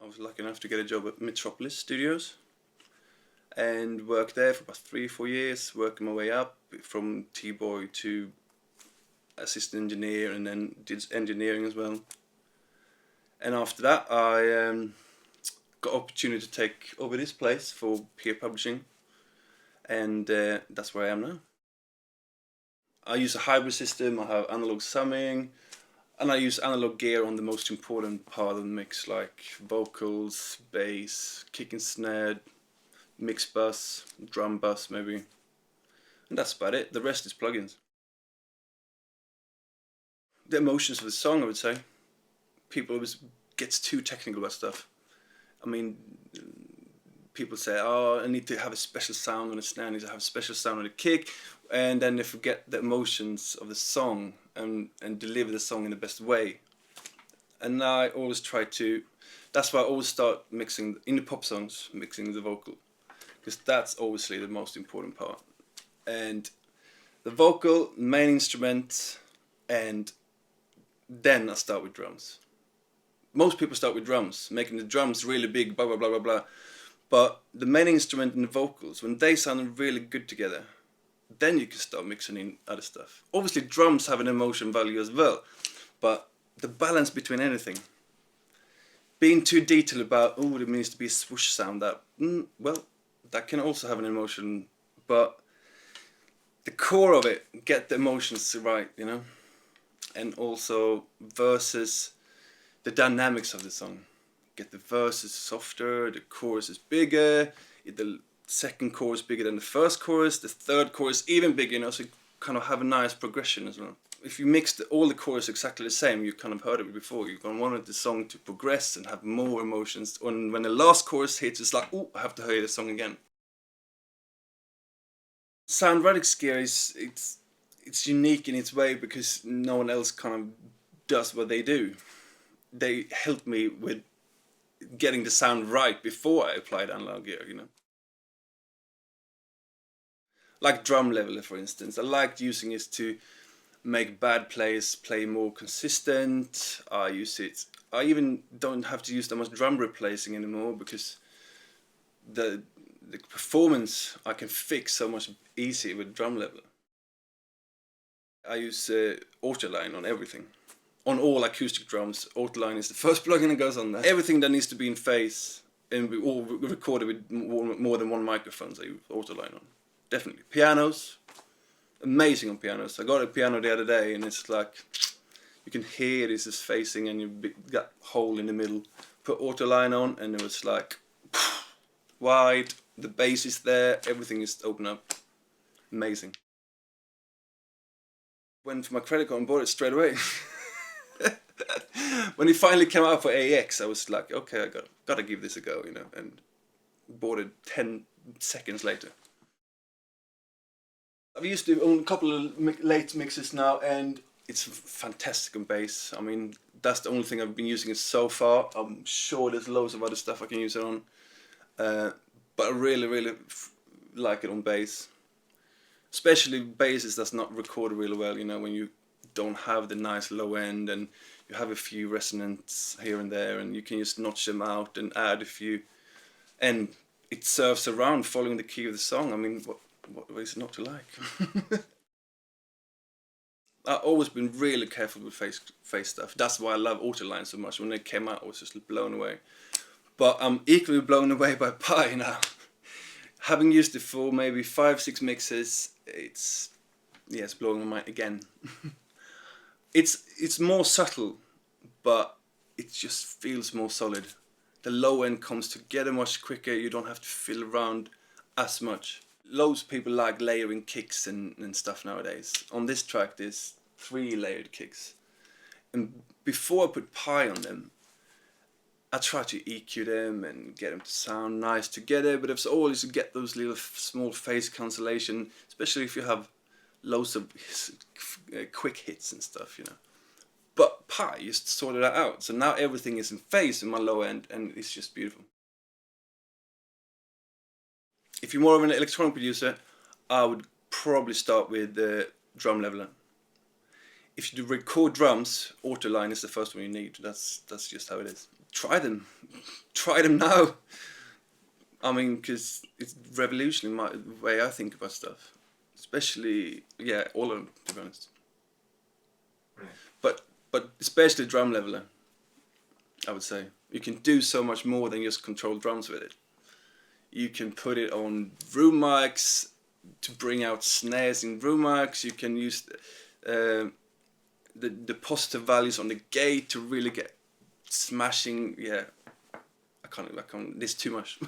I was lucky enough to get a job at Metropolis Studios and worked there for about 3-4 years, working my way up from T-boy to assistant engineer, and then did engineering as well. And after that I got opportunity to take over this place for peer publishing, and that's where I am now. I use a hybrid system. I have analog summing, and I use analog gear on the most important part of the mix, like vocals, bass, kick and snare, mix bus, drum bus maybe, and that's about it. The rest is plugins. The emotions of the song, I would say. People always gets too technical about stuff. I mean, people say, oh, I need to have a special sound on the snare, I need to have a special sound on the kick, and then they forget the emotions of the song and deliver the song in the best way. And I always try to, that's why I always start mixing, in the pop songs, mixing the vocal, because that's obviously the most important part. And the vocal, main instrument, and then I start with drums. Most people start with drums, making the drums really big, blah blah blah blah blah. But the main instrument and the vocals, when they sound really good together, then you can start mixing in other stuff. Obviously drums have an emotion value as well, but the balance between anything. Being too detailed about, oh, there needs to be a swoosh sound, that, well, that can also have an emotion, but the core of it, get the emotions right, you know? And also versus the dynamics of the song. Get the verses softer, the chorus is bigger, the second chorus bigger than the first chorus, the third chorus even bigger, you know, so you kind of have a nice progression as well. If you mix all the chorus exactly the same, you kind of heard it before, you're going to want the song to progress and have more emotions. And when the last chorus hits, it's like, oh, I have to hear the song again. Sound Radix gear is, it's unique in its way because no one else kind of does what they do. They help me with getting the sound right before I applied analog gear, you know. Like drum leveler, for instance. I liked using it to make bad plays play more consistent. I use it. I even don't have to use that much drum replacing anymore because the performance I can fix so much easier with drum leveler. I use Autoline on everything. On all acoustic drums, Autoline is the first plugin that goes on there. Everything that needs to be in phase and we all recorded with more than one microphone, I use Autoline on. Definitely. Pianos, amazing on pianos. I got a piano the other day and it's like, you can hear this is phasing and you got a hole in the middle. Put Autoline on and it was like, wide, the bass is there, everything is open up. Amazing. Went for my credit card and bought it straight away. When it finally came out for AX, I was like, okay, I gotta give this a go, you know, and bought it 10 seconds later. I've used it on a couple of late mixes now, and it's fantastic on bass. I mean, that's the only thing I've been using it so far. I'm sure there's loads of other stuff I can use it on, but I really like it on bass. Especially basses that's not recorded really well, you know, when you don't have the nice low end and you have a few resonants here and there and you can just notch them out and add a few, and it serves around following the key of the song. I mean, what is it not to like? I've always been really careful with face stuff. That's why I love Autoline so much. When they came out I was just blown away. But I'm equally blown away by Pi now. Having used it for maybe 5-6 mixes, it's blowing my mind again. It's more subtle, but it just feels more solid. The low end comes together much quicker, you don't have to fill around as much. Loads of people like layering kicks and stuff nowadays. On this track there's 3 layered kicks. And before I put Pi on them, I try to EQ them and get them to sound nice together, but it's always to get those little small phase cancellation, especially if you have loads of quick hits and stuff, you know. But Pi just sorted that out, so now everything is in phase in my low end and it's just beautiful. If you're more of an electronic producer, I would probably start with the drum leveler. If you do record drums, Autoline is the first one you need. That's just how it is. try them. Try them now. I mean, because it's revolutionary the way I think about stuff. Especially, yeah, all of them, to be honest. Right. But especially drum leveler, I would say. You can do so much more than just control drums with it. You can put it on room mics to bring out snares in room mics. You can use the positive values on the gate to really get smashing. Yeah, I can't. This too much.